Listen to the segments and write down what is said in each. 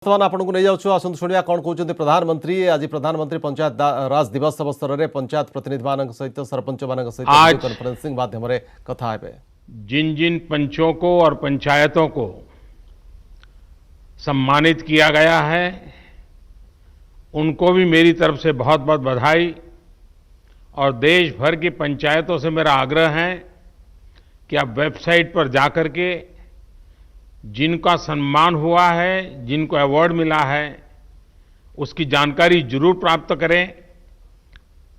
वर्तमान आपन को नहीं जाउछु आसंत शुणिया कौन कहते प्रधानमंत्री आज प्रधानमंत्री पंचायत राज दिवस अवसर में पंचायत प्रतिनिधि मान सहित सरपंच मान सहित आज कॉन्फ्रेंसिंग माध्यम कथा है। जिन जिन पंचों को और पंचायतों को सम्मानित किया गया है उनको भी मेरी तरफ से बहुत बहुत बधाई। और देश भर की पंचायतों से मेरा आग्रह है कि आप वेबसाइट पर जाकर के जिनका सम्मान हुआ है, जिनको अवार्ड मिला है, उसकी जानकारी जरूर प्राप्त करें।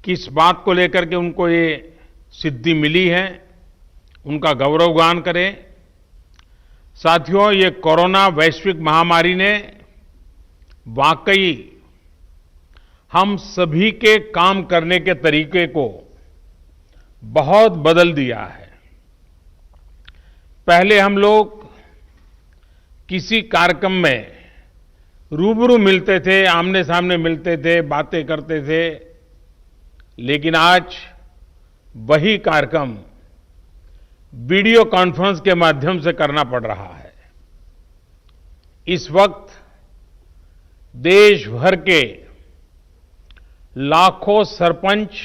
किस बात को लेकर के उनको ये सिद्धि मिली है, उनका गौरवगान करें। साथियों, ये कोरोना वैश्विक महामारी ने वाकई हम सभी के काम करने के तरीके को बहुत बदल दिया है। पहले हम लोग किसी कार्यक्रम में रूबरू मिलते थे, आमने सामने मिलते थे, बातें करते थे, लेकिन आज वही कार्यक्रम वीडियो कॉन्फ्रेंस के माध्यम से करना पड़ रहा है। इस वक्त देश भर के लाखों सरपंच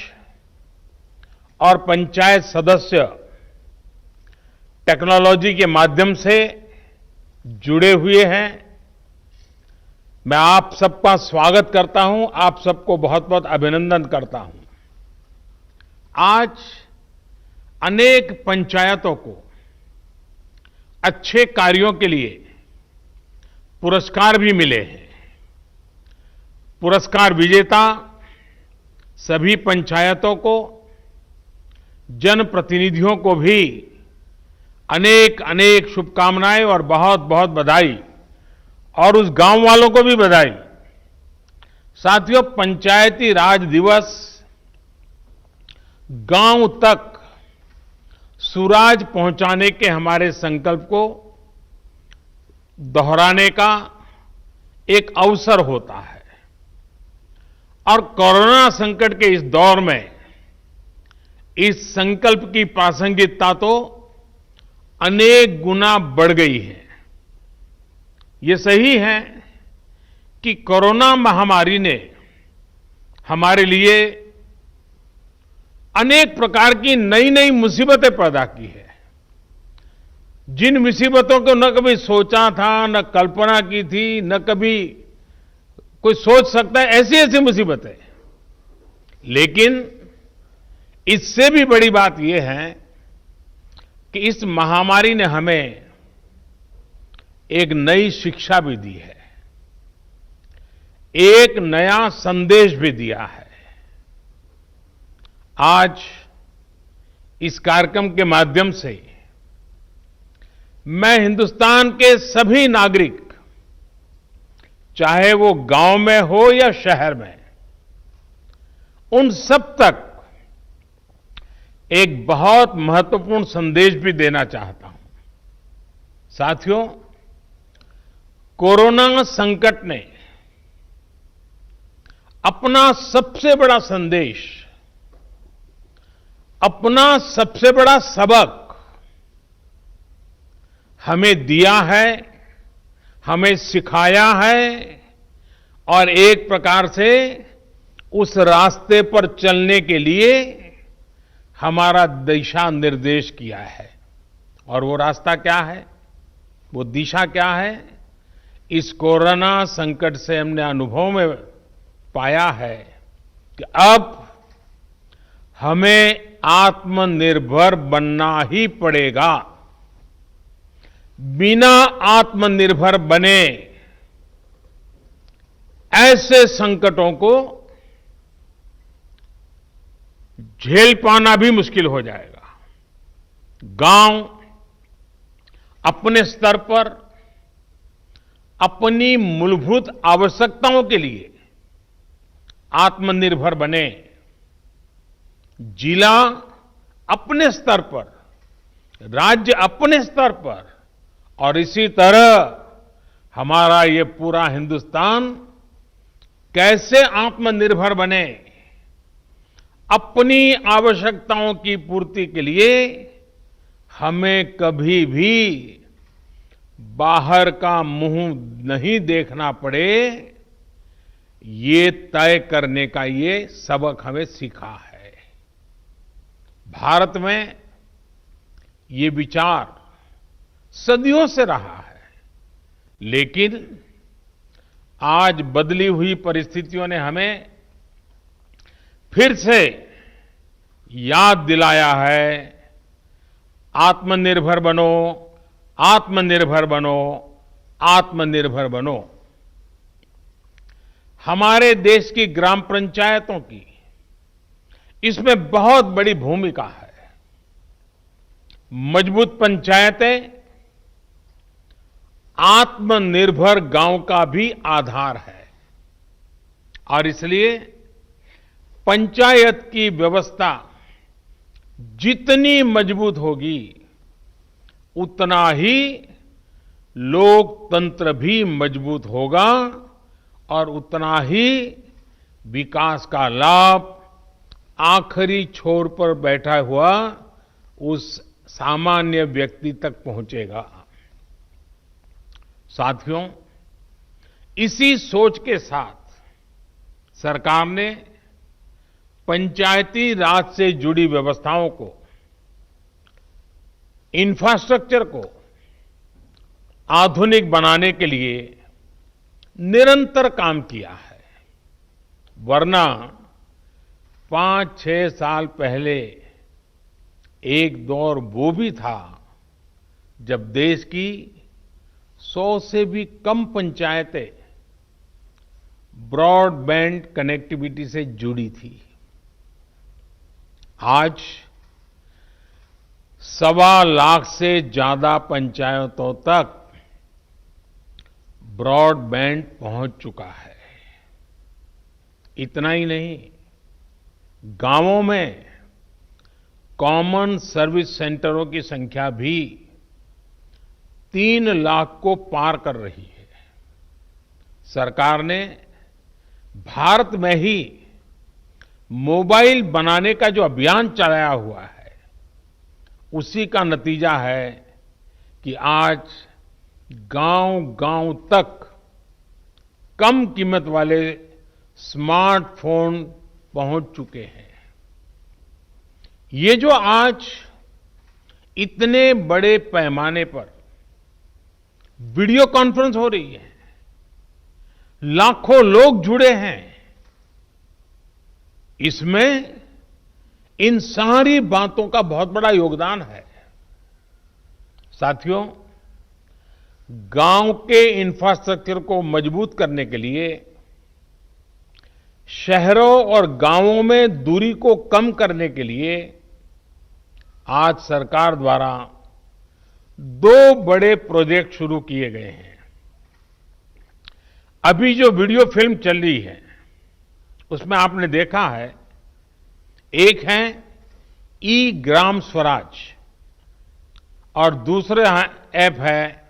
और पंचायत सदस्य टेक्नोलॉजी के माध्यम से जुड़े हुए हैं। मैं आप सबका स्वागत करता हूं, आप सबको बहुत बहुत अभिनंदन करता हूं। आज अनेक पंचायतों को अच्छे कार्यों के लिए पुरस्कार भी मिले हैं। पुरस्कार विजेता सभी पंचायतों को, जनप्रतिनिधियों को भी अनेक अनेक शुभकामनाएं और बहुत बहुत बधाई, और उस गांव वालों को भी बधाई। साथियों, पंचायती राज दिवस गांव तक सुराज पहुंचाने के हमारे संकल्प को दोहराने का एक अवसर होता है। और कोरोना संकट के इस दौर में इस संकल्प की प्रासंगिकता तो अनेक गुना बढ़ गई है। ये सही है कि कोरोना महामारी ने हमारे लिए अनेक प्रकार की नई नई मुसीबतें पैदा की है। जिन मुसीबतों को न कभी सोचा था, न कल्पना की थी, न कभी कोई सोच सकता है, ऐसी ऐसी मुसीबतें। लेकिन इससे भी बड़ी बात यह है कि इस महामारी ने हमें एक नई शिक्षा भी दी है, एक नया संदेश भी दिया है। आज इस कार्यक्रम के माध्यम से मैं हिंदुस्तान के सभी नागरिक, चाहे वो गांव में हो या शहर में, उन सब तक एक बहुत महत्वपूर्ण संदेश भी देना चाहता हूं। साथियों, कोरोना संकट ने अपना सबसे बड़ा संदेश, अपना सबसे बड़ा सबक हमें दिया है, हमें सिखाया है, और एक प्रकार से उस रास्ते पर चलने के लिए हमारा दिशा निर्देश किया है। और वो रास्ता क्या है, वो दिशा क्या है? इस कोरोना संकट से हमने अनुभव में पाया है कि अब हमें आत्मनिर्भर बनना ही पड़ेगा। बिना आत्मनिर्भर बने ऐसे संकटों को झेल पाना भी मुश्किल हो जाएगा। गांव अपने स्तर पर अपनी मूलभूत आवश्यकताओं के लिए आत्मनिर्भर बने, जिला अपने स्तर पर, राज्य अपने स्तर पर, और इसी तरह हमारा ये पूरा हिंदुस्तान कैसे आत्मनिर्भर बने, अपनी आवश्यकताओं की पूर्ति के लिए हमें कभी भी बाहर का मुंह नहीं देखना पड़े, ये तय करने का ये सबक हमें सीखा है। भारत में ये विचार सदियों से रहा है, लेकिन आज बदली हुई परिस्थितियों ने हमें फिर से याद दिलाया है, आत्मनिर्भर बनो, आत्मनिर्भर बनो, आत्मनिर्भर बनो। हमारे देश की ग्राम पंचायतों की इसमें बहुत बड़ी भूमिका है। मजबूत पंचायतें आत्मनिर्भर गांव का भी आधार है और इसलिए पंचायत की व्यवस्था जितनी मजबूत होगी, उतना ही लोकतंत्र भी मजबूत होगा और उतना ही विकास का लाभ आखिरी छोर पर बैठा हुआ उस सामान्य व्यक्ति तक पहुंचेगा। साथियों, इसी सोच के साथ सरकार ने पंचायती राज से जुड़ी व्यवस्थाओं को, इंफ्रास्ट्रक्चर को आधुनिक बनाने के लिए निरंतर काम किया है। वरना 5-6 साल पहले एक दौर वो भी था जब देश की 100 से भी कम पंचायतें ब्रॉडबैंड कनेक्टिविटी से जुड़ी थी। आज 1.25 लाख से ज्यादा पंचायतों तक ब्रॉडबैंड पहुंच चुका है। इतना ही नहीं, गांवों में कॉमन सर्विस सेंटरों की संख्या भी 3 लाख को पार कर रही है। सरकार ने भारत में ही मोबाइल बनाने का जो अभियान चलाया हुआ है, उसी का नतीजा है कि आज गांव-गांव तक कम कीमत वाले स्मार्टफोन पहुंच चुके हैं। ये जो आज इतने बड़े पैमाने पर वीडियो कॉन्फ्रेंस हो रही है, लाखों लोग जुड़े हैं, इसमें इन सारी बातों का बहुत बड़ा योगदान है। साथियों, गांव के इंफ्रास्ट्रक्चर को मजबूत करने के लिए, शहरों और गांवों में दूरी को कम करने के लिए आज सरकार द्वारा 2 बड़े प्रोजेक्ट शुरू किए गए हैं। अभी जो वीडियो फिल्म चल रही है, उसमें आपने देखा है, एक है ई ग्राम स्वराज और दूसरा ऐप है,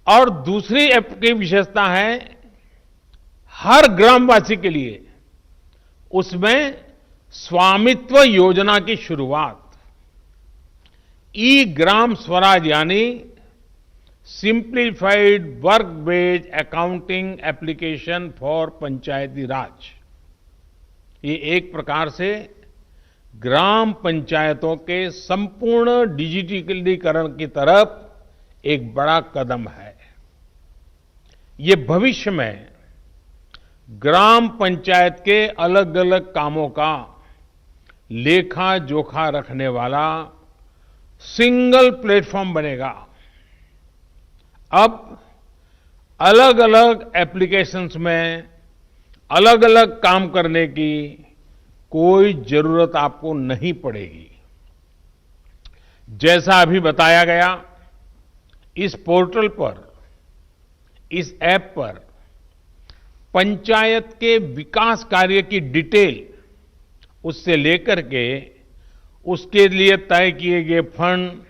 और दूसरी ऐप की विशेषता है हर ग्रामवासी के लिए उसमें स्वामित्व योजना की शुरुआत। ई ग्राम स्वराज यानी simplified work based accounting application for Panchayati Raj. ये एक प्रकार से ग्राम पंचायतों के संपूर्ण डिजिटलीकरण की तरफ एक बड़ा कदम है। ये भविष्य में ग्राम पंचायत के अलग अलग कामों का लेखा जोखा रखने वाला सिंगल प्लेटफॉर्म बनेगा। अब अलग अलग एप्लीकेशंस में अलग अलग काम करने की कोई जरूरत आपको नहीं पड़ेगी। जैसा अभी बताया गया, इस पोर्टल पर, इस ऐप पर पंचायत के विकास कार्य की डिटेल, उससे लेकर के उसके लिए तय किए गए फंड,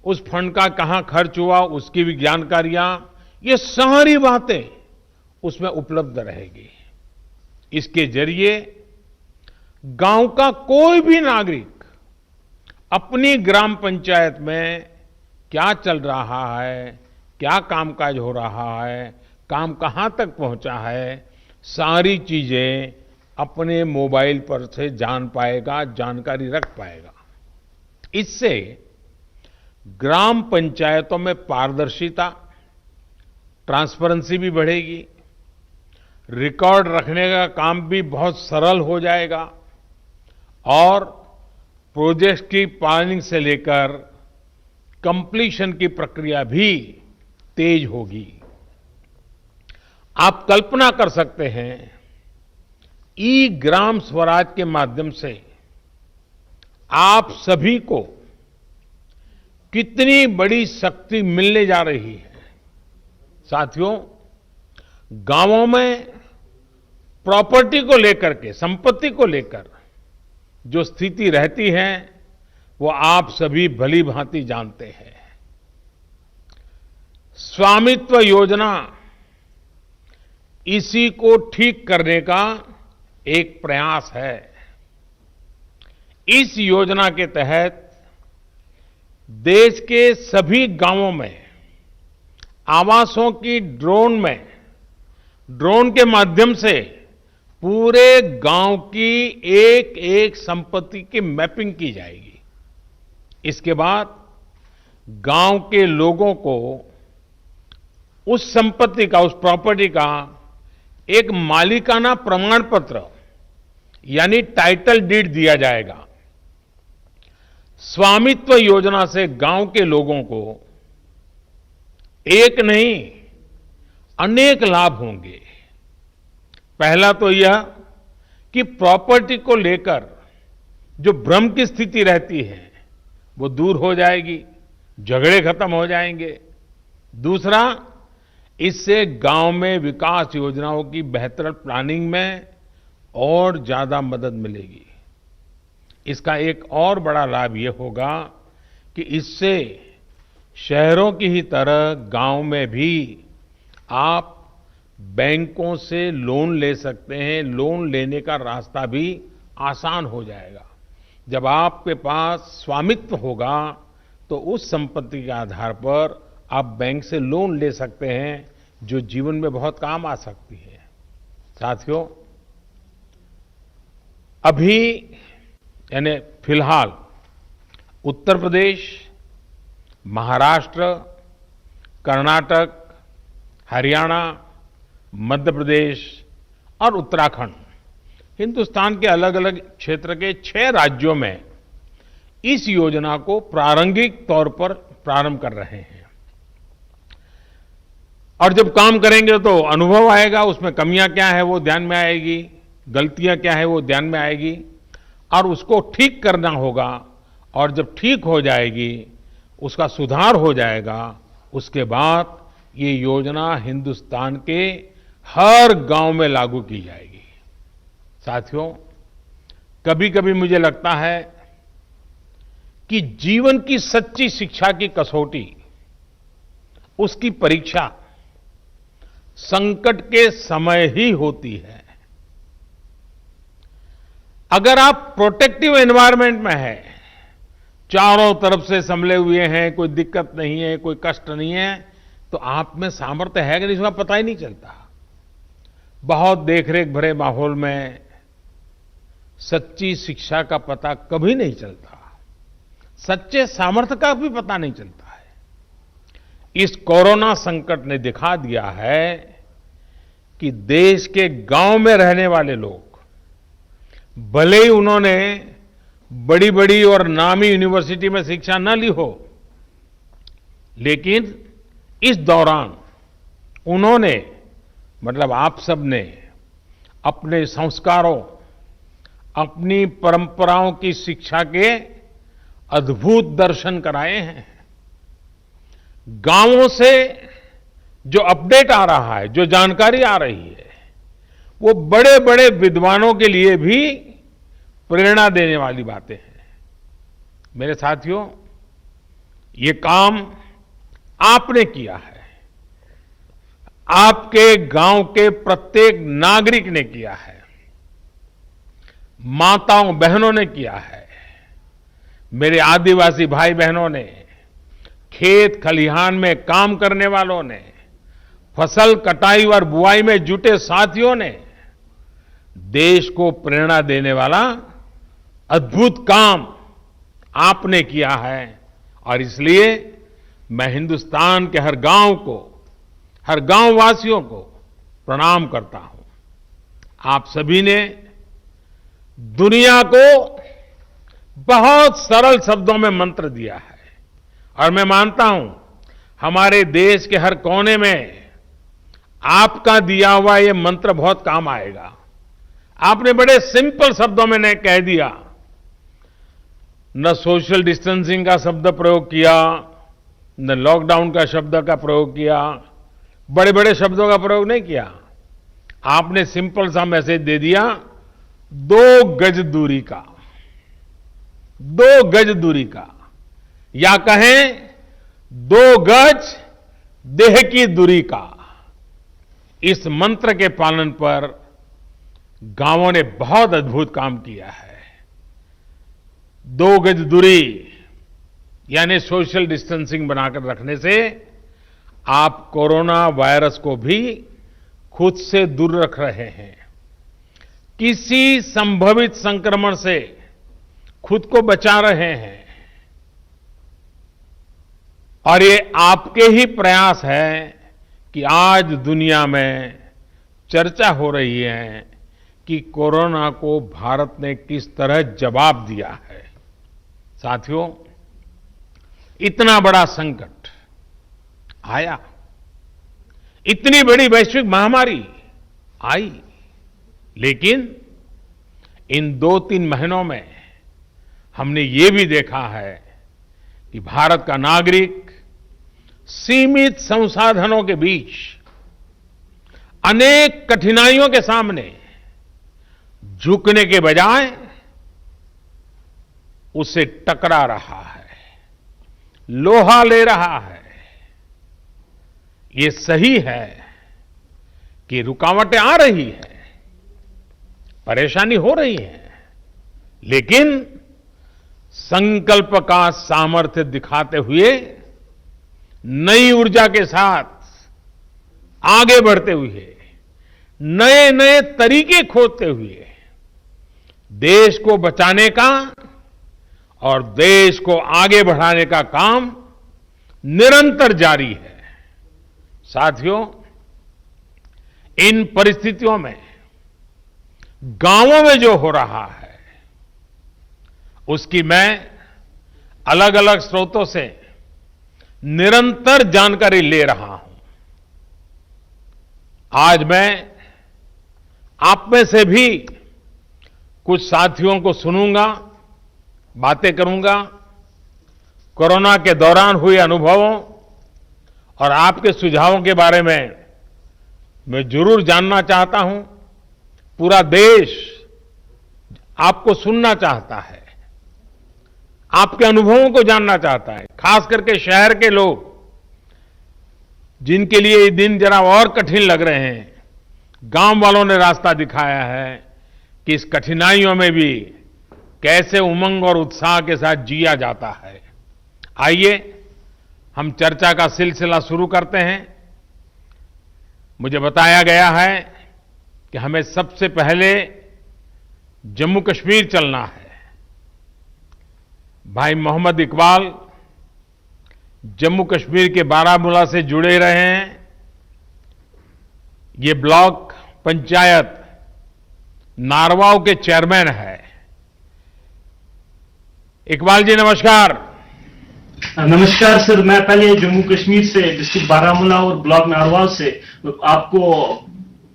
उस फंड का कहां खर्च हुआ, उसकी भी जानकारियां, ये सारी बातें उसमें उपलब्ध रहेगी। इसके जरिए गांव का कोई भी नागरिक अपनी ग्राम पंचायत में क्या चल रहा है, क्या कामकाज हो रहा है, काम कहाँ तक पहुंचा है, सारी चीजें अपने मोबाइल पर से जान पाएगा, जानकारी रख पाएगा। इससे ग्राम पंचायतों में पारदर्शिता, ट्रांसपेरेंसी भी बढ़ेगी, रिकॉर्ड रखने का काम भी बहुत सरल हो जाएगा और प्रोजेक्ट की प्लानिंग से लेकर कंप्लीशन की प्रक्रिया भी तेज होगी। आप कल्पना कर सकते हैं, ई ग्राम स्वराज के माध्यम से आप सभी को कितनी बड़ी शक्ति मिलने जा रही है। साथियों, गांवों में प्रॉपर्टी को लेकर के, संपत्ति को लेकर जो स्थिति रहती है वो आप सभी भली भांति जानते हैं। स्वामित्व योजना इसी को ठीक करने का एक प्रयास है। इस योजना के तहत देश के सभी गांवों में आवासों की ड्रोन के माध्यम से पूरे गांव की एक एक संपत्ति की मैपिंग की जाएगी। इसके बाद गांव के लोगों को उस संपत्ति का, उस प्रॉपर्टी का एक मालिकाना प्रमाण पत्र यानी टाइटल डीड दिया जाएगा। स्वामित्व योजना से गांव के लोगों को एक नहीं अनेक लाभ होंगे। पहला तो यह कि प्रॉपर्टी को लेकर जो भ्रम की स्थिति रहती है वो दूर हो जाएगी, झगड़े खत्म हो जाएंगे। दूसरा, इससे गांव में विकास योजनाओं की बेहतर प्लानिंग में और ज्यादा मदद मिलेगी। इसका एक और बड़ा लाभ यह होगा कि इससे शहरों की ही तरह गांव में भी आप बैंकों से लोन ले सकते हैं। लोन लेने का रास्ता भी आसान हो जाएगा। जब आपके पास स्वामित्व होगा तो उस संपत्ति के आधार पर आप बैंक से लोन ले सकते हैं, जो जीवन में बहुत काम आ सकती है। साथियों, अभी यानी फिलहाल उत्तर प्रदेश, महाराष्ट्र, कर्नाटक, हरियाणा, मध्य प्रदेश और उत्तराखंड, हिंदुस्तान के अलग अलग क्षेत्र के 6 राज्यों में इस योजना को प्रारंभिक तौर पर प्रारंभ कर रहे हैं। और जब काम करेंगे तो अनुभव आएगा, उसमें कमियां क्या है वो ध्यान में आएगी, गलतियां क्या है वो ध्यान में आएगी और उसको ठीक करना होगा। और जब ठीक हो जाएगी, उसका सुधार हो जाएगा, उसके बाद ये योजना हिंदुस्तान के हर गांव में लागू की जाएगी। साथियों, कभी कभी मुझे लगता है कि जीवन की सच्ची शिक्षा की कसौटी, उसकी परीक्षा संकट के समय ही होती है। अगर आप प्रोटेक्टिव एनवायरनमेंट में हैं, चारों तरफ से संभले हुए हैं, कोई दिक्कत नहीं है, कोई कष्ट नहीं है, तो आप में सामर्थ्य है कि नहीं इसका पता ही नहीं चलता। बहुत देखरेख भरे माहौल में सच्ची शिक्षा का पता कभी नहीं चलता, सच्चे सामर्थ्य का भी पता नहीं चलता है। इस कोरोना संकट ने दिखा दिया है कि देश के गांव में रहने वाले लोग, भले ही उन्होंने बड़ी बड़ी और नामी यूनिवर्सिटी में शिक्षा न ली हो, लेकिन इस दौरान उन्होंने, मतलब आप सब ने अपने संस्कारों, अपनी परंपराओं की शिक्षा के अद्भुत दर्शन कराए हैं। गांवों से जो अपडेट आ रहा है, जो जानकारी आ रही है, वो बड़े बड़े विद्वानों के लिए भी प्रेरणा देने वाली बातें हैं। मेरे साथियों, ये काम आपने किया है, आपके गांव के प्रत्येक नागरिक ने किया है, माताओं बहनों ने किया है, मेरे आदिवासी भाई बहनों ने, खेत खलिहान में काम करने वालों ने, फसल कटाई और बुआई में जुटे साथियों ने देश को प्रेरणा देने वाला अद्भुत काम आपने किया है। और इसलिए मैं हिंदुस्तान के हर गांव को, हर गांव वासियों को प्रणाम करता हूं। आप सभी ने दुनिया को बहुत सरल शब्दों में मंत्र दिया है और मैं मानता हूं हमारे देश के हर कोने में आपका दिया हुआ ये मंत्र बहुत काम आएगा। आपने बड़े सिंपल शब्दों में ने कह दिया, न सोशल डिस्टेंसिंग का शब्द प्रयोग किया, न लॉकडाउन का शब्द का प्रयोग किया, बड़े बड़े शब्दों का प्रयोग नहीं किया। आपने सिंपल सा मैसेज दे दिया, 2 गज दूरी का, 2 गज दूरी का, या कहें 2 गज देह की दूरी का। इस मंत्र के पालन पर गांवों ने बहुत अद्भुत काम किया है। 2 गज दूरी यानी सोशल डिस्टेंसिंग बनाकर रखने से आप कोरोना वायरस को भी खुद से दूर रख रहे हैं। किसी संभावित संक्रमण से खुद को बचा रहे हैं। और ये आपके ही प्रयास है कि आज दुनिया में चर्चा हो रही है कि कोरोना को भारत ने किस तरह जवाब दिया है। साथियों, इतना बड़ा संकट आया, इतनी बड़ी वैश्विक महामारी आई, लेकिन इन 2-3 महीनों में हमने ये भी देखा है कि भारत का नागरिक सीमित संसाधनों के बीच अनेक कठिनाइयों के सामने झुकने के बजाय उससे टकरा रहा है, लोहा ले रहा है। ये सही है कि रुकावटें आ रही हैं, परेशानी हो रही है, लेकिन संकल्प का सामर्थ्य दिखाते हुए नई ऊर्जा के साथ आगे बढ़ते हुए, नए नए तरीके खोजते हुए देश को बचाने का और देश को आगे बढ़ाने का काम निरंतर जारी है। साथियों, इन परिस्थितियों में गांवों में जो हो रहा है उसकी मैं अलग अलग स्रोतों से निरंतर जानकारी ले रहा हूं। आज मैं आप में से भी कुछ साथियों को सुनूंगा, बातें करूंगा, कोरोना के दौरान हुए अनुभवों और आपके सुझावों के बारे में मैं जरूर जानना चाहता हूं। पूरा देश आपको सुनना चाहता है, आपके अनुभवों को जानना चाहता है, खास करके शहर के लोग जिनके लिए ये दिन जरा और कठिन लग रहे हैं। गांव वालों ने रास्ता दिखाया है कि इस कठिनाइयों में भी कैसे उमंग और उत्साह के साथ जिया जाता है। आइए हम चर्चा का सिलसिला शुरू करते हैं। मुझे बताया गया है कि हमें सबसे पहले जम्मू कश्मीर चलना है। भाई मोहम्मद इकबाल जम्मू कश्मीर के बारामूला से जुड़े रहे हैं। ये ब्लॉक पंचायत नारवाव के चेयरमैन है। इकबाल जी नमस्कार। नमस्कार सर, मैं पहले जम्मू कश्मीर से डिस्ट्रिक्ट बारामूला और ब्लॉक नारवाल से आपको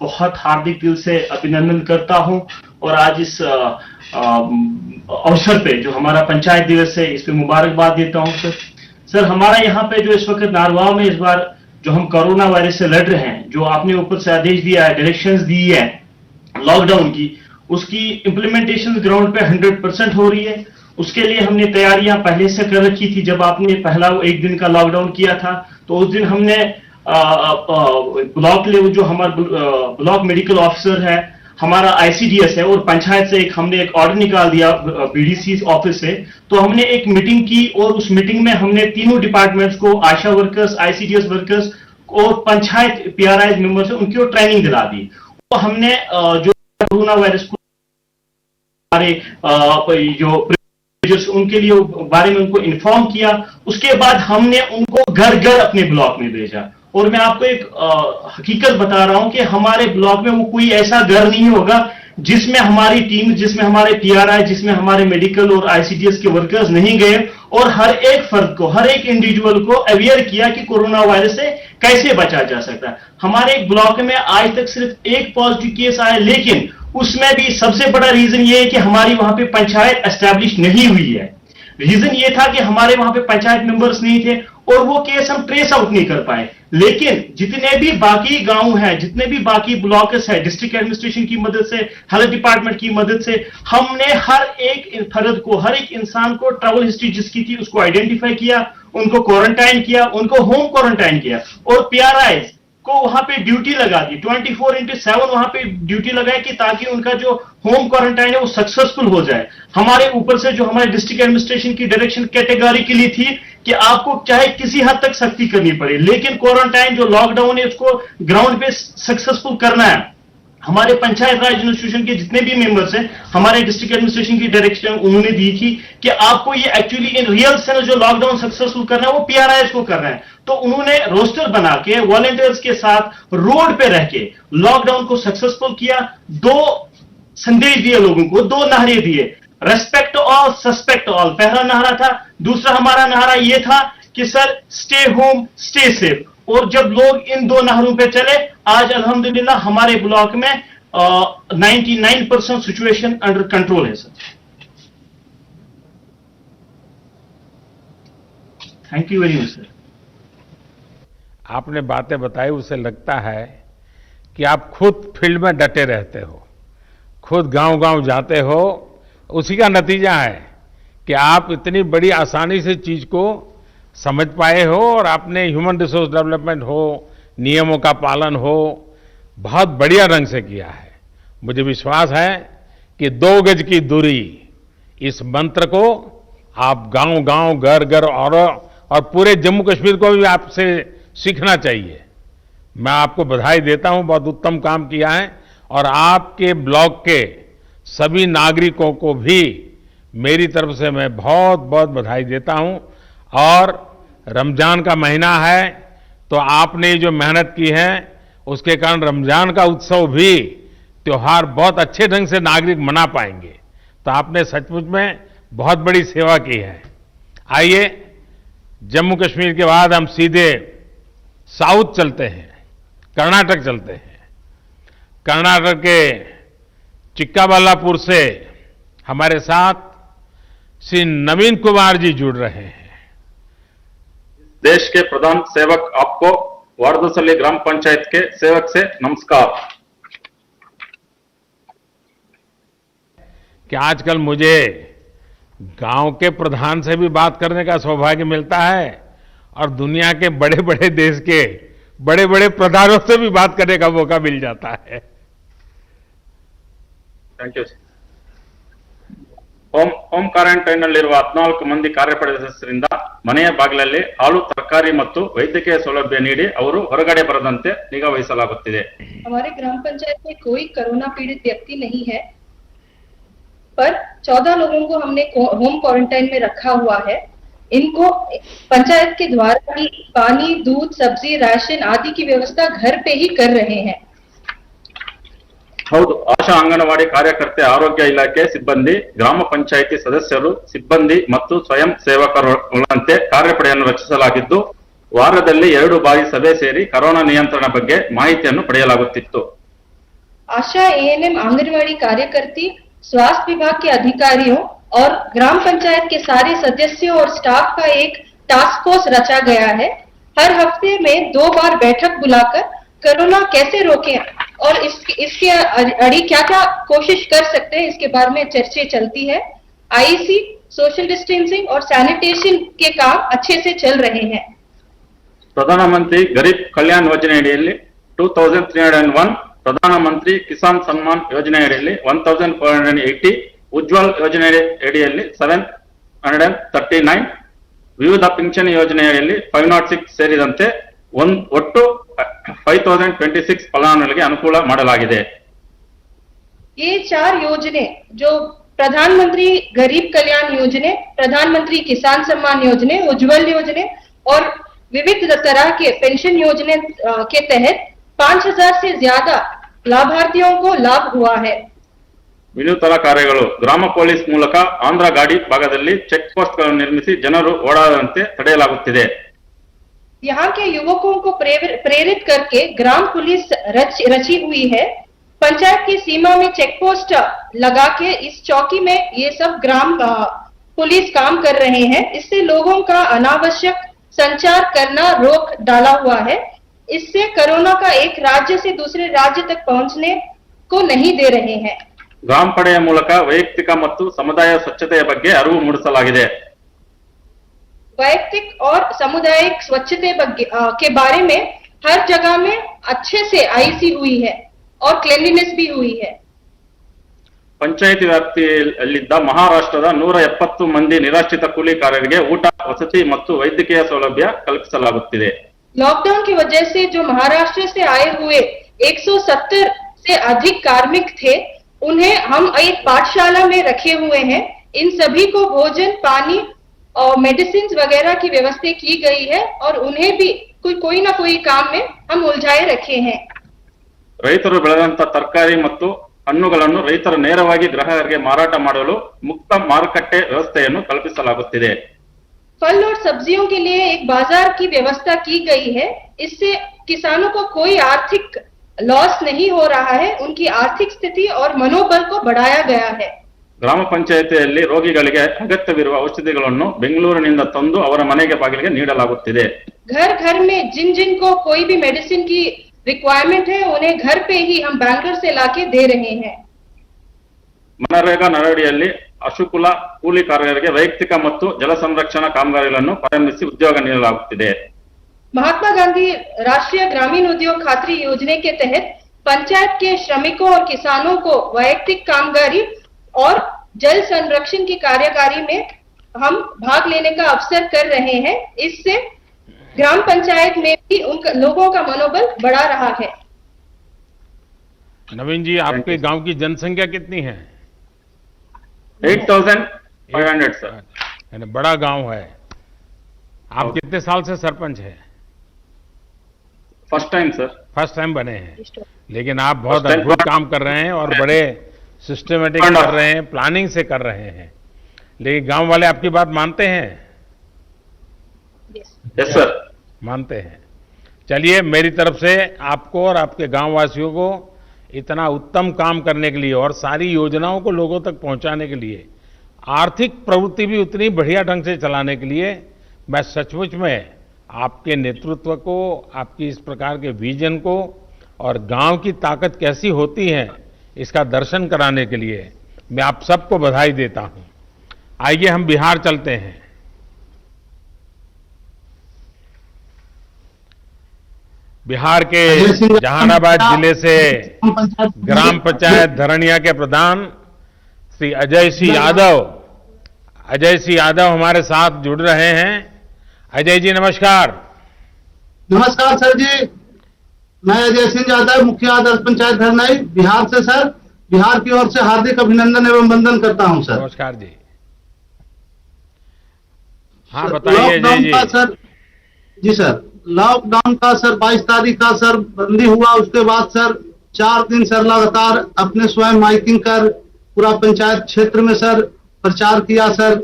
बहुत हार्दिक दिल से अभिनंदन करता हूं और आज इस अवसर पे जो हमारा पंचायत दिवस है इस पे मुबारकबाद देता हूं सर। सर, हमारा यहाँ पे जो इस वक्त नारवाल में इस बार जो हम कोरोना वायरस से लड़ रहे हैं, जो आपने ऊपर से आदेश दिया है, डायरेक्शंस दी है लॉकडाउन की, उसकी इंप्लीमेंटेशन ग्राउंड पे 100% हो रही है। उसके लिए हमने तैयारियां पहले से कर रखी थी। जब आपने पहला 1 दिन का लॉकडाउन किया था तो उस दिन हमने ब्लॉक लेवल जो हमारा ब्लॉक मेडिकल ऑफिसर है, हमारा आईसीडीएस है और पंचायत से हमने एक ऑर्डर निकाल दिया बीडीसी ऑफिस से, तो हमने एक मीटिंग की और उस मीटिंग में हमने तीनों डिपार्टमेंट्स को, आशा वर्कर्स, आईसीडीएस वर्कर्स और पंचायत पीआरआई मेंबर्स है, उनकी ट्रेनिंग दिला दी। तो हमने जो कोरोना वायरस को हमारे जो उनके लिए बारे में उनको इन्फॉर्म किया। उसके बाद हमने उनको घर घर अपने ब्लॉक में भेजा। और मैं आपको एक हकीकत बता रहा हूं कि हमारे ब्लॉक में वो कोई ऐसा घर नहीं होगा जिसमें हमारी टीम, जिसमें हमारे पीआरआई, जिसमें हमारे मेडिकल और आईसीडीएस के वर्कर्स नहीं गए और हर एक फर्द को, हर एक इंडिविजुअल को अवेयर किया कि कोरोना वायरस से कैसे बचा जा सकता है। हमारे ब्लॉक में आज तक सिर्फ एक पॉजिटिव केस आया, लेकिन उसमें भी सबसे बड़ा रीजन ये है कि हमारी वहां पे पंचायत एस्टैब्लिश नहीं हुई है। रीजन ये था कि हमारे वहां पे पंचायत मेंबर्स नहीं थे और वो केस हम ट्रेस आउट नहीं कर पाए। लेकिन जितने भी बाकी गांव हैं, जितने भी बाकी ब्लॉक्स है, डिस्ट्रिक्ट एडमिनिस्ट्रेशन की मदद से, हेल्थ डिपार्टमेंट की मदद से, हमने हर एक फर्द को, हर एक इंसान को ट्रैवल हिस्ट्री जिसकी थी उसको आइडेंटिफाई किया, उनको क्वारंटाइन किया, उनको होम क्वारंटाइन किया और पीआरआई को वहां पे ड्यूटी लगा दी, 24/7 वहां पे ड्यूटी लगाई कि ताकि उनका जो होम क्वारंटाइन है वो सक्सेसफुल हो जाए। हमारे ऊपर से जो हमारे डिस्ट्रिक्ट एडमिनिस्ट्रेशन की डायरेक्शन कैटेगोरिकली थी कि आपको चाहे किसी हद तक सख्ती करनी पड़े, लेकिन क्वारंटाइन जो लॉकडाउन है उसको ग्राउंड पे सक्सेसफुल करना है। हमारे पंचायत राज इंस्टीट्यूशन के जितने भी मेंबर्स हैं, हमारे डिस्ट्रिक्ट एडमिनिस्ट्रेशन की डायरेक्शन उन्होंने दी थी कि आपको ये एक्चुअली इन रियल सेंस जो लॉकडाउन सक्सेसफुल करना है वो पीआरआईएस को करना है। तो उन्होंने रोस्टर बना के वॉलंटियर्स के साथ रोड पे रह के लॉकडाउन को सक्सेसफुल किया। 2 संदेश दिए लोगों को, 2 नारे दिए, रेस्पेक्ट ऑल, सस्पेक्ट ऑल, पहला नारा था। दूसरा हमारा नारा यह था कि sir stay home stay safe. और जब लोग इन 2 नारों पे चले, आज अल्हम्दुलिल्लाह हमारे ब्लॉक में 99% सिचुएशन अंडर कंट्रोल है sir. Thank you very much sir. आपने बातें बताई, उससे लगता है कि आप खुद फील्ड में डटे रहते हो, खुद गांव-गांव जाते हो। उसी का नतीजा है कि आप इतनी बड़ी आसानी से चीज को समझ पाए हो और आपने ह्यूमन रिसोर्स डेवलपमेंट हो, नियमों का पालन हो, बहुत बढ़िया ढंग से किया है। मुझे विश्वास है कि 2 गज की दूरी, इस मंत्र को आप गांव-गांव, घर-घर और पूरे जम्मू कश्मीर को भी आपसे सीखना चाहिए। मैं आपको बधाई देता हूं, बहुत उत्तम काम किया है और आपके ब्लॉक के सभी नागरिकों को भी मेरी तरफ से मैं बहुत बहुत बधाई देता हूं। और रमजान का महीना है तो आपने जो मेहनत की है उसके कारण रमजान का उत्सव भी, त्योहार बहुत अच्छे ढंग से नागरिक मना पाएंगे। तो आपने सचमुच में बहुत बड़ी सेवा की है। आइए जम्मू कश्मीर के बाद हम सीधे साउथ चलते हैं, कर्नाटक चलते हैं। कर्नाटक के चिक्काबल्लापुर से हमारे साथ श्री नवीन कुमार जी जुड़ रहे हैं। देश के प्रधान सेवक आपको वारदसल्ली ग्राम पंचायत के सेवक से नमस्कार। कि आजकल मुझे गांव के प्रधान से भी बात करने का सौभाग्य मिलता है और दुनिया के बड़े बड़े देश के बड़े बड़े प्रधानों से भी बात करने का मौका मिल जाता है। Thank you. ಹೋಮ್ ಕ್ವಾರಂಟೈನ್ ನಲ್ಲಿರುವ 14 ಮಂದಿ ಕಾರ್ಯಪಡೆ ಸದಸ್ಯರಿಂದ ಮನೆಯ ಬಾಗಿಲಲ್ಲಿ ಹಾಲು, ತರಕಾರಿ ಮತ್ತು ವೈದ್ಯಕೀಯ ಸೌಲಭ್ಯ ನೀಡಿ ಅವರು ಹೊರಗಡೆ ಬರದಂತೆ ನಿಗಾ ವಹಿಸಲಾಗುತ್ತಿದೆ। हमारे ग्राम पंचायत में कोई कोरोना पीड़ित व्यक्ति नहीं है, पर 14 लोगों को हमने होम क्वारंटाइन में रखा हुआ है। इनको पंचायत के द्वारा ही पानी, दूध, सब्जी, राशन आदि की व्यवस्था घर पे ही कर रहे हैं। ಹೌದು, ಆಶಾ ಅಂಗನವಾಡಿ ಕಾರ್ಯಕರ್ತೆ, ಆರೋಗ್ಯ ಇಲಾಖೆ ಸಿಬ್ಬಂದಿ, ಗ್ರಾಮ ಪಂಚಾಯಿತಿ ಸದಸ್ಯರು, ಸಿಬ್ಬಂದಿ ಮತ್ತು ಸ್ವಯಂ ಸೇವಕರುಗಳಂತೆ ಕಾರ್ಯಪಡೆಯನ್ನು ರಚಿಸಲಾಗಿದ್ದು ವಾರದಲ್ಲಿ 2 ಬಾರಿ ಸಭೆ ಸೇರಿ ಕೊರೋನಾ ನಿಯಂತ್ರಣ ಬಗ್ಗೆ ಮಾಹಿತಿಯನ್ನು ಪಡೆಯಲಾಗುತ್ತಿತ್ತು। आशा एएनएम आंगनवाड़ी कार्यकर्ती, स्वास्थ्य विभाग के अधिकारियों और ग्राम पंचायत के सारे सदस्यों और स्टाफ का एक टास्क फोर्स रचा गया है। हर हफ्ते में 2 बार बैठक बुलाकर कोरोना कैसे रोकें और इसके अड़ी क्या क्या कोशिश कर सकते हैं इसके बारे में चर्चा चलती है। आईसी, सोशल डिस्टेंसिंग और सैनिटेशन के काम अच्छे से चल रहे हैं। ಪ್ರಧಾನಮಂತ್ರಿ ಗರೀಬ್ ಕಲ್ಯಾಣ ಯೋಜನೆಯಡಿಯಲ್ಲಿ 2301 ಪ್ರಧಾನಮಂತ್ರಿ ಕಿಸಾನ್ ಸನ್ಮಾನ್ ಯೋಜನೆಯಡಿಯಲ್ಲಿ 1480, ಉಜ್ವಲ್ ಯೋಜನೆ ಅಡಿಯಲ್ಲಿ 739, ವಿವಿಧ ಪಿಂಚಣಿ ಯೋಜನೆಯಲ್ಲಿ 506 ಸೇರಿದಂತೆ ಒಟ್ಟು 5026 ಫಲಾನುಭವಿಗಳಿಗೆ ಅನುಕೂಲ ಮಾಡಲಾಗಿದೆ. ये 4 योजने जो प्रधानमंत्री गरीब कल्याण योजने, प्रधानमंत्री किसान सम्मान योजने, उज्जवल योजने और विविध तरह के पेंशन योजने के तहत 5000 से ज्यादा लाभार्थियों को लाभ हुआ है. ವಿನೂತನ ಕಾರ್ಯಗಳು. ಗ್ರಾಮ ಪೊಲೀಸ್ ಮೂಲಕ ಆಂಧ್ರ ಗಾಡಿ ಭಾಗದಲ್ಲಿ ಚೆಕ್ ಪೋಸ್ಟ್ ಗಳನ್ನು ನಿರ್ಮಿಸಿ ಜನರು ಓಡಾಡದಂತೆ ತಡೆಯಲಾಗುತ್ತಿದೆ. यहाँ के युवकों को प्रेरित करके ग्राम पुलिस रची हुई है. पंचायत की सीमा में चेक पोस्ट लगा के इस चौकी में ये सब ग्राम पुलिस काम कर रहे हैं. इससे लोगों का अनावश्यक संचार करना रोक डाला हुआ है. इससे कोरोना का एक राज्य से दूसरे राज्य तक पहुंचने को नहीं दे रहे हैं. ಗ್ರಾಮ ಪಡೆಯ ಮೂಲಕ ವೈಯಕ್ತಿಕ ಮತ್ತು ಸಮುದಾಯ ಸ್ವಚ್ಛತೆಯ ಬಗ್ಗೆ ಅರಿವು ಮೂಡಿಸಲಾಗಿದೆ. वैयक्तिक और सामुदायिक स्वच्छता के बारे में हर जगह में अच्छे से आईसी हुई है और क्लीनलीनेस भी हुई है. ಪಂಚಾಯಿತಿ ವ್ಯಾಪ್ತಿಯಲ್ಲಿದ್ದ ಮಹಾರಾಷ್ಟ್ರದ 170 ಮಂದಿ ನಿರಾಶ್ರಿತ ಕೂಲಿಕಾರರಿಗೆ ಊಟ, ವಸತಿ ಮತ್ತು ವೈದ್ಯಕೀಯ ಸೌಲಭ್ಯ ಕಲ್ಪಿಸಲಾಗುತ್ತಿದೆ. लॉकडाउन की वजह से जो महाराष्ट्र से आए हुए 170 से अधिक कार्मिक थे, उन्हें हम एक पाठशाला में रखे हुए हैं. इन सभी को भोजन, पानी और मेडिसिन वगैरह की व्यवस्था की गई है और उन्हें भी कोई ना कोई काम में हम उलझाए रखे हैं. ರೈತರು ಬೆಳೆದಂತ ತರಕಾರಿ ಮತ್ತು ಹಣ್ಣುಗಳನ್ನು ರೈತರು ನೇರವಾಗಿ ಗ್ರಾಹಕರಿಗೆ ಮಾರಾಟ ಮಾಡಲು ಮುಕ್ತ ಮಾರುಕಟ್ಟೆ ವ್ಯವಸ್ಥೆಯನ್ನು ಕಲ್ಪಿಸಲಾಗುತ್ತಿದೆ. फल और सब्जियों के लिए एक बाजार की व्यवस्था की गई है. इससे किसानों को कोई आर्थिक लॉस नहीं हो रहा है. उनकी आर्थिक स्थिति और मनोबल को बढ़ाया गया है. ಗ್ರಾಮ ಪಂಚಾಯಿತಿಯಲ್ಲಿ ರೋಗಿಗಳಿಗೆ ಅಗತ್ಯವಿರುವ ಔಷಧಿಗಳನ್ನು ಬೆಂಗಳೂರಿನಿಂದ ತಂದು ಅವರ ಮನೆಗೆ ಬಾಗಿಲಿಗೆ ನೀಡಲಾಗುತ್ತಿದೆ. घर घर में जिन जिन को कोई भी मेडिसिन की रिक्वायरमेंट है, उन्हें घर पे ही हम बैंगलोर से लाके दे रहे हैं. ಮನರೇಗಾ ನಡವಳಿಕೆಯಲ್ಲಿ ಅಶುಕುಲ ಕೂಲಿಕಾರರಿಗೆ ವೈಯಕ್ತಿಕ ಮತ್ತು ಜಲ ಸಂರಕ್ಷಣಾ ಕಾಮಗಾರಿಗಳನ್ನು ಪ್ರಾರಂಭಿಸಿ ಉದ್ಯೋಗ ನೀಡಲಾಗುತ್ತಿದೆ. महात्मा गांधी राष्ट्रीय ग्रामीण उद्योग खातरी योजना के तहत पंचायत के श्रमिकों और किसानों को वैयक्तिक कामगारी और जल संरक्षण की कार्यकारी में हम भाग लेने का अवसर कर रहे हैं. इससे ग्राम पंचायत में भी उन लोगों का मनोबल बढ़ा रहा है. नवीन जी, आपके गांव की जनसंख्या कितनी है? 8500 सर. यानी बड़ा गांव है. आप कितने साल से सरपंच हैं? First time sir. First time बने हैं, लेकिन आप बहुत First time. अद्भुत काम कर रहे हैं और बड़े सिस्टमेटिक कर रहे हैं, प्लानिंग से कर रहे हैं. लेकिन गांव वाले आपकी बात मानते हैं? Yes sir. मानते हैं. चलिए, मेरी तरफ से आपको और आपके गांव वासियों को इतना उत्तम काम करने के लिए और सारी योजनाओं को लोगों तक पहुंचाने के लिए, आर्थिक प्रवृत्ति भी उतनी बढ़िया ढंग से चलाने के लिए मैं सचमुच में आपके नेतृत्व को, आपकी इस प्रकार के विजन को और गांव की ताकत कैसी होती है इसका दर्शन कराने के लिए मैं आप सबको बधाई देता हूं. आइए हम बिहार चलते हैं. बिहार के जहानाबाद जिले से ग्राम पंचायत धरणिया के प्रधान श्री अजय सिंह यादव हमारे साथ जुड़ रहे हैं. अजय जी नमस्कार. नमस्कार सर जी, मैं अजय सिंह यादव, मुखिया दल पंचायत धरनाई, बिहार से सर. बिहार की ओर से हार्दिक अभिनंदन एवं वंदन करता हूं सर. नमस्कार जी. हाँ बताइए अजय जी. सर जी सर, लॉकडाउन का सर 22 तारीख का सर बंदी हुआ. उसके बाद सर 4 दिन सर लगातार अपने स्वयं माइकिंग कर पूरा पंचायत क्षेत्र में सर प्रचार किया सर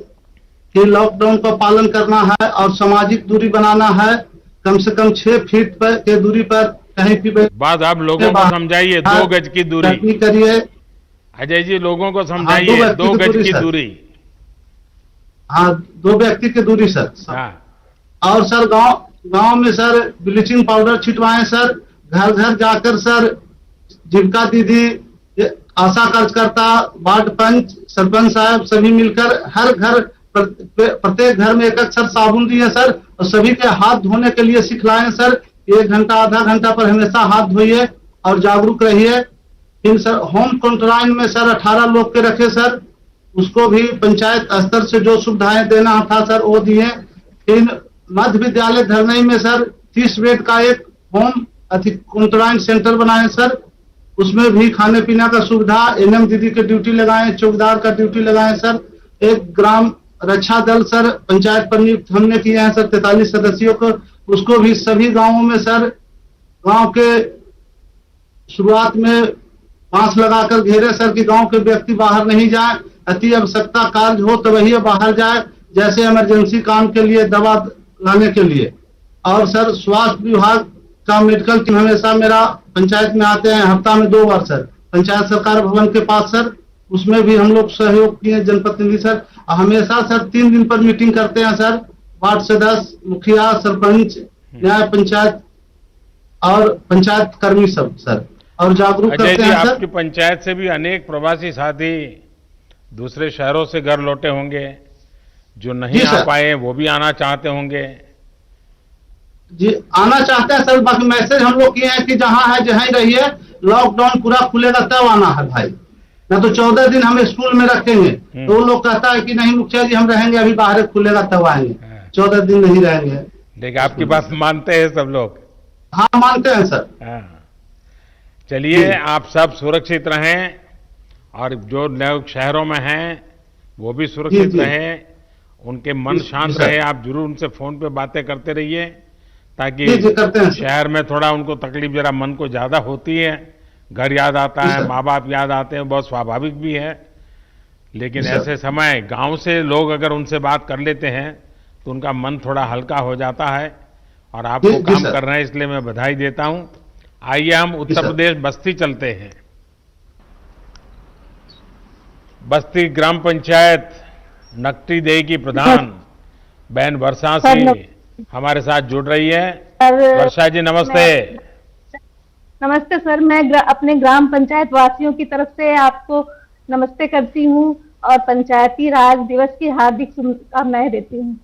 कि लॉकडाउन का पालन करना है और सामाजिक दूरी बनाना है. कम से कम 6 फीट के दूरी पर कहीं भी बात आप लोगों को समझाइए. 2 गज की दूरी करिए. अजय जी लोगों को समझाइए. 2 गज की दूरी. हाँ, 2 व्यक्ति की दूरी सर. हाँ. और सर गांव में सर ब्लीचिंग पाउडर छिटवाएं सर. घर घर जाकर सर जीविका दीदी, आशा कार्यकर्ता, वार्ड पंच, सरपंच साहब सभी मिलकर हर घर प्रत्येक घर में एक सर साबुन दिए सर और सभी के हाथ धोने के लिए सिखलाएं सर. 1 घंटा आधा घंटा पर हमेशा हाथ धोइए और जागरूक रहिए। फिर सर होम क्वारंटाइन में सर 18 लोग के रखे सर, उसको भी पंचायत स्तर से जो सुविधाएं देना था सर वो दिए। फिर मध्य विद्यालय धरनई में सर 30 बेड का एक होम क्वारंटाइन सेंटर बनाए सर, उसमें भी खाने पीने का सुविधा, एनएम दीदी के ड्यूटी लगाए, चौकीदार का ड्यूटी लगाए सर। एक ग्राम रक्षा दल सर पंचायत पर नियुक्त हमने किए हैं सर 43 सदस्यों को, उसको भी सभी गांवों में सर गांव के शुरुआत में बांस लगाकर घेरे सर कि गांव के व्यक्ति बाहर नहीं जाए, अति आवश्यकता कार्य हो तो वही बाहर जाए, जैसे इमरजेंसी काम के लिए दवा लाने के लिए। और सर स्वास्थ्य विभाग का मेडिकल टीम हमेशा मेरा पंचायत में आते हैं, हफ्ता में 2 बार सर पंचायत सरकार भवन के पास सर, उसमें भी हम लोग सहयोग किए जनप्रतिनिधि सर। हमेशा सर 3 दिन पर मीटिंग करते हैं सर, वार्ड सदस्य, मुखिया, सरपंच, न्याय पंचायत और पंचायत कर्मी सब सर, और जागरूक अजय करते जी, हैं आपकी सर। पंचायत से भी अनेक प्रवासी साथी दूसरे शहरों से घर लौटे होंगे, जो नहीं जी आ सर। पाए वो भी आना चाहते होंगे। जी आना चाहते हैं सर, बाकी मैसेज हम लोग किए हैं कि जहां है जहां ही रहिए, लॉकडाउन पूरा खुलेगा तब आना है भाई, ना तो 14 दिन हम स्कूल में रखेंगे। तो वो लोग कहता है कि नहीं मुखिया जी हम रहेंगे, अभी बाहर खुलेगा तब आएंगे, 14 दिन नहीं रहेंगे। देखिए आपकी बात मानते हैं सब लोग। हाँ मानते हैं सर। हाँ। चलिए जी। आप सब सुरक्षित रहें और जो लोग शहरों में हैं वो भी सुरक्षित जी, जी। रहें, उनके मन जी, शांत जी, सर। रहे। आप जरूर उनसे फोन पे बातें करते रहिए ताकि जी, जी, करते हैं सर। शहर में थोड़ा उनको तकलीफ जरा मन को ज्यादा होती है, घर याद आता जी, है, सर। माँ बाप याद आते हैं, बहुत स्वाभाविक भी है। लेकिन जी, सर। ऐसे समय गांव से लोग अगर उनसे बात कर लेते हैं तो उनका मन थोड़ा हल्का हो जाता है और आप जी, वो जी, काम सर। कर रहे हैं, इसलिए मैं बधाई देता हूं। आइए हम उत्तर सर। प्रदेश बस्ती चलते हैं। बस्ती ग्राम पंचायत नकटी देही की प्रधान बहन वर्षा सिंह हमारे साथ जुड़ रही है। वर्षा जी नमस्ते। नमस्ते सर, मैं अपने ग्राम पंचायत वासियों की तरफ से आपको नमस्ते करती हूँ और पंचायती राज दिवस की हार्दिक शुभकामनाएं देती हूँ।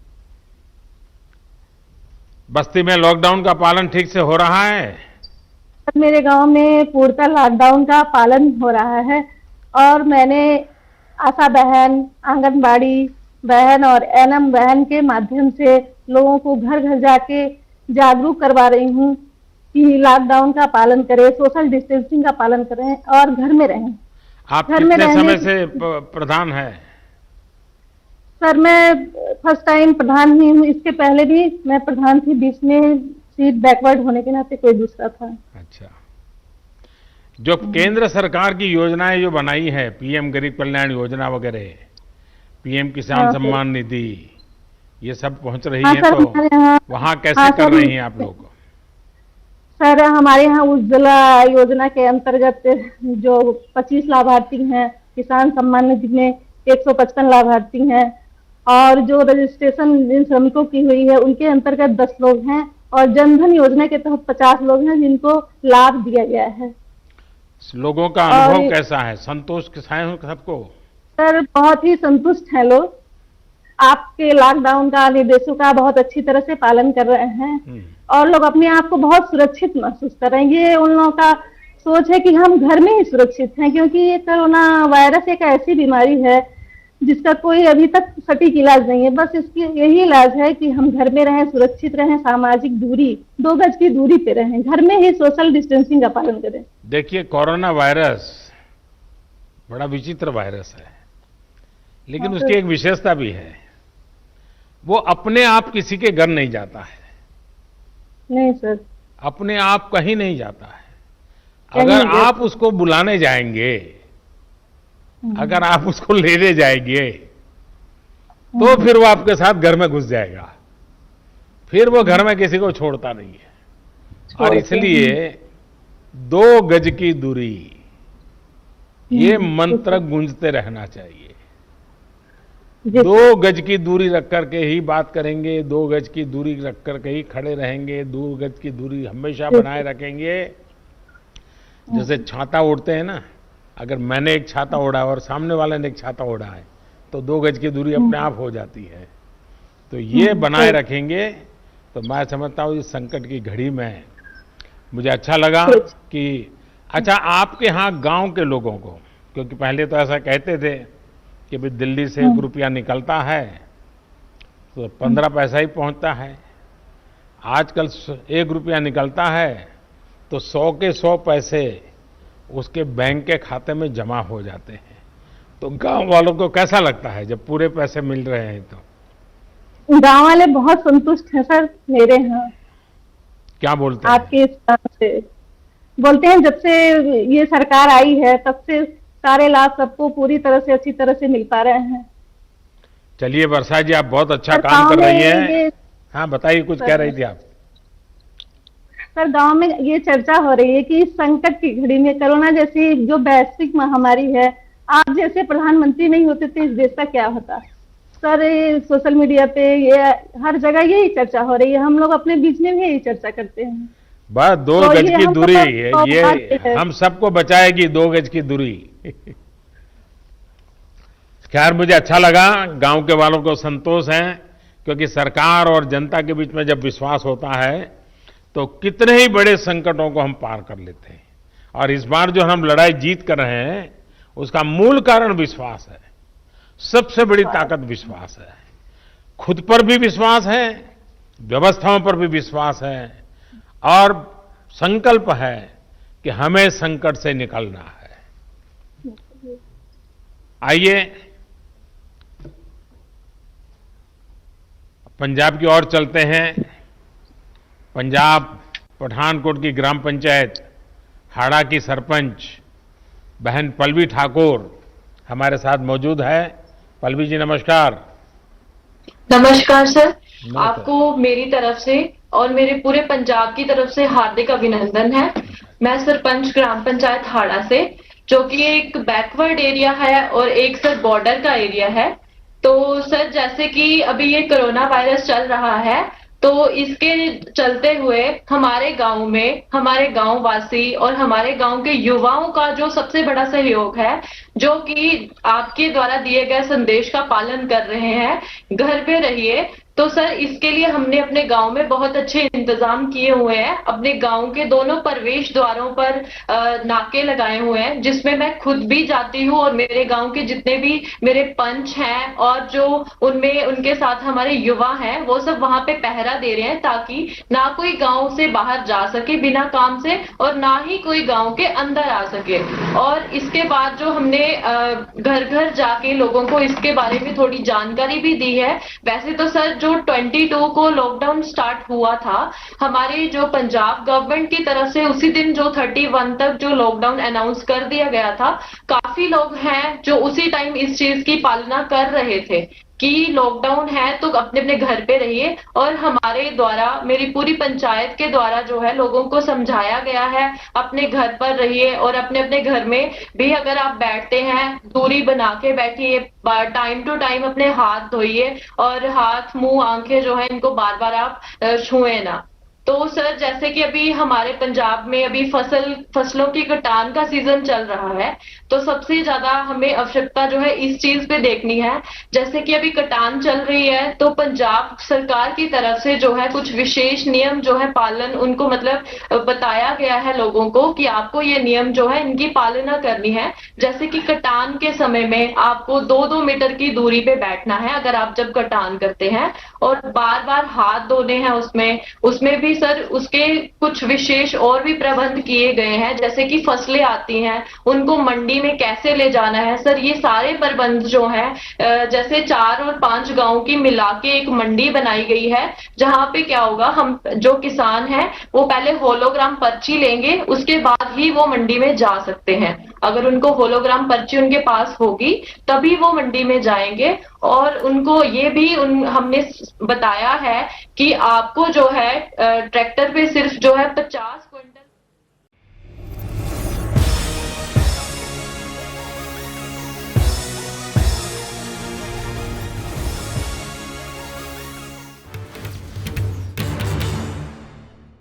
बस्ती में लॉकडाउन का पालन ठीक से हो रहा है? सर मेरे गांव में पूर्णतः लॉकडाउन का पालन हो रहा है और मैंने आशा बहन, आंगनबाड़ी बहन और एनएम बहन के माध्यम से लोगों को घर घर जाके जागरूक करवा रही हूँ कि लॉकडाउन का पालन करें, सोशल डिस्टेंसिंग का पालन करें और घर में रहें। आप घर में कितने रहने समय की- से प्रधान है? सर मैं फर्स्ट टाइम प्रधान ही हूँ, इसके पहले भी मैं प्रधान थी, बीच में सीट बैकवर्ड होने के नाते कोई दूसरा था। अच्छा, जो केंद्र सरकार की योजनाएं जो बनाई है, पीएम गरीब कल्याण योजना वगैरह, पीएम किसान हाँ, सम्मान निधि, ये सब पहुंच रही हाँ है, सर, तो हमारे यहाँ वहां कैसे हाँ, कर सर, रही हैं आप लोग? सर हमारे यहाँ उज्ज्वला योजना के अंतर्गत जो 25 लाभार्थी हैं, किसान सम्मान निधि में 155 लाभार्थी हैं और जो रजिस्ट्रेशन जिन श्रमिकों की हुई है उनके अंतर्गत 10 लोग हैं और जनधन योजना के तहत 50 लोग हैं जिनको लाभ दिया गया है। लोगों का और अनुभव कैसा है? संतोष के साथ हैं सबको? सर बहुत ही संतुष्ट हैं लोग, आपके लॉकडाउन का निर्देशों का बहुत अच्छी तरह से पालन कर रहे हैं और लोग अपने आप को बहुत सुरक्षित महसूस कर रहे हैं। ये उन लोगों का सोच है कि हम घर में ही सुरक्षित हैं, क्योंकि ये कोरोना वायरस एक ऐसी बीमारी है जिसका कोई अभी तक सटीक इलाज नहीं है। बस इसकी यही इलाज है कि हम घर में रहें, सुरक्षित रहें, सामाजिक दूरी 2 गज की दूरी पे रहें, घर में ही सोशल डिस्टेंसिंग का पालन करें। देखिए, कोरोना वायरस बड़ा विचित्र वायरस है, लेकिन हाँ, उसकी एक विशेषता भी है, वो अपने आप किसी के घर नहीं जाता है। नहीं सर, अपने आप कहीं नहीं जाता है। कहीं अगर नहीं आप उसको बुलाने जाएंगे, अगर आप उसको लेने जाएंगे, तो फिर वो आपके साथ घर में घुस जाएगा, फिर वो घर में किसी को छोड़ता नहीं है। और इसलिए 2 गज की दूरी, ये मंत्र गूंजते रहना चाहिए। जी 2 गज की दूरी रख करके ही बात करेंगे, 2 गज की दूरी रख करके ही खड़े रहेंगे, 2 गज की दूरी हमेशा बनाए रखेंगे। जैसे छाता ओढ़ते हैं ना, अगर मैंने एक छाता ओढ़ा और सामने वाले ने एक छाता ओढ़ा है तो 2 गज की दूरी अपने आप हो जाती है। तो ये बनाए रखेंगे तो मैं समझता हूँ इस संकट की घड़ी में मुझे अच्छा लगा कि अच्छा, आपके यहाँ गांव के लोगों को, क्योंकि पहले तो ऐसा कहते थे कि भाई दिल्ली से 1 रुपया निकलता है तो 15 पैसा ही पहुंचता है। आजकल 1 रुपया निकलता है तो 100 के 100 पैसे उसके बैंक के खाते में जमा हो जाते हैं। तो गांव वालों को कैसा लगता है जब पूरे पैसे मिल रहे हैं? तो गांव वाले बहुत संतुष्ट हैं सर मेरे यहाँ। क्या बोलते हैं? आपके इस तरह से बोलते हैं, जब से ये सरकार आई है तब से सारे लाभ सबको पूरी तरह से अच्छी तरह से मिल पा रहे हैं। चलिए वर्षा जी, आप बहुत अच्छा सर, काम कर गाँव रही में हैं। हाँ बताइए, कुछ कह रही थी आप। सर, गांव में ये चर्चा हो रही है कि इस संकट की घड़ी में, कोरोना जैसी जो वैश्विक महामारी है, आप जैसे प्रधानमंत्री नहीं होते तो इस देश का क्या होता। सर, ये सोशल मीडिया पे ये हर जगह यही चर्चा हो रही है, हम लोग अपने बीच में भी यही चर्चा करते हैं। बस 2 तो गज ये की हम दूरी सब ये हम सबको बचाएगी, 2 गज की दूरी। खैर, मुझे अच्छा लगा, गांव के वालों को संतोष है, क्योंकि सरकार और जनता के बीच में जब विश्वास होता है तो कितने ही बड़े संकटों को हम पार कर लेते हैं। और इस बार जो हम लड़ाई जीत कर रहे हैं उसका मूल कारण विश्वास है। सबसे बड़ी ताकत विश्वास है। खुद पर भी विश्वास है, व्यवस्थाओं पर भी विश्वास है, और संकल्प है कि हमें संकट से निकलना है। आइए पंजाब की ओर चलते हैं। पंजाब पठानकोट की ग्राम पंचायत हाड़ा की सरपंच बहन पल्लवी ठाकुर हमारे साथ मौजूद है। पल्लवी जी नमस्कार। नमस्कार सर, आपको मेरी तरफ से और मेरे पूरे पंजाब की तरफ से हार्दिक अभिनंदन है। मैं सरपंच ग्राम पंचायत हाड़ा से, जो कि एक बैकवर्ड एरिया है और एक सर बॉर्डर का एरिया है। तो सर, जैसे कि अभी ये कोरोना वायरस चल रहा है, तो इसके चलते हुए हमारे गांव में हमारे गांव वासी और हमारे गांव के युवाओं का जो सबसे बड़ा सहयोग है, जो कि आपके द्वारा दिए गए संदेश का पालन कर रहे हैं, घर पे रहिए। तो सर, इसके लिए हमने अपने गांव में बहुत अच्छे इंतजाम किए हुए हैं। अपने गांव के दोनों प्रवेश द्वारों पर नाके लगाए हुए हैं, जिसमें मैं खुद भी जाती हूँ और मेरे गांव के जितने भी मेरे पंच हैं और जो उनमें उनके साथ हमारे युवा हैं, वो सब वहां पे पहरा दे रहे हैं, ताकि ना कोई गांव से बाहर जा सके बिना काम से और ना ही कोई गांव के अंदर आ सके। और इसके बाद जो हमने घर घर जाके लोगों को इसके बारे में थोड़ी जानकारी भी दी है। वैसे तो सर, जो 22 को लॉकडाउन स्टार्ट हुआ था हमारी जो पंजाब गवर्नमेंट की तरफ से, उसी दिन जो 31 तक जो लॉकडाउन अनाउंस कर दिया गया था, काफी लोग हैं जो उसी टाइम इस चीज की पालना कर रहे थे कि लॉकडाउन है तो अपने अपने घर पे रहिए। और हमारे द्वारा, मेरी पूरी पंचायत के द्वारा जो है लोगों को समझाया गया है अपने घर पर रहिए, और अपने अपने घर में भी अगर आप बैठते हैं दूरी बना के बैठिए, टाइम टू टाइम अपने हाथ धोइए, और हाथ मुंह आंखें जो है इनको बार बार आप छुए ना। तो सर, जैसे कि अभी हमारे पंजाब में अभी फसलों की कटान का सीजन चल रहा है, तो सबसे ज्यादा हमें आवश्यकता जो है इस चीज पे देखनी है। जैसे कि अभी कटान चल रही है, तो पंजाब सरकार की तरफ से जो है कुछ विशेष नियम जो है पालन उनको मतलब बताया गया है लोगों को कि आपको ये नियम जो है इनकी पालना करनी है। जैसे कि कटान के समय में आपको 2-2 मीटर की दूरी पे बैठना है अगर आप जब कटान करते हैं, और बार बार हाथ धोने हैं। उसमें भी सर उसके कुछ विशेष और भी प्रबंध किए गए हैं। जैसे कि फसलें आती हैं, उनको मंडी में कैसे ले जाना है सर, ये सारे प्रबंध जो हैं, जैसे 4 और 5 गांव की मिला के एक मंडी बनाई गई है, जहां पे क्या होगा, हम जो किसान हैं वो पहले होलोग्राम पर्ची लेंगे, उसके बाद ही वो मंडी में जा सकते हैं। अगर उनको होलोग्राम पर्ची उनके पास होगी तभी वो मंडी में जाएंगे। और उनको ये भी हमने बताया है कि आपको जो है ट्रैक्टर पे सिर्फ जो है 50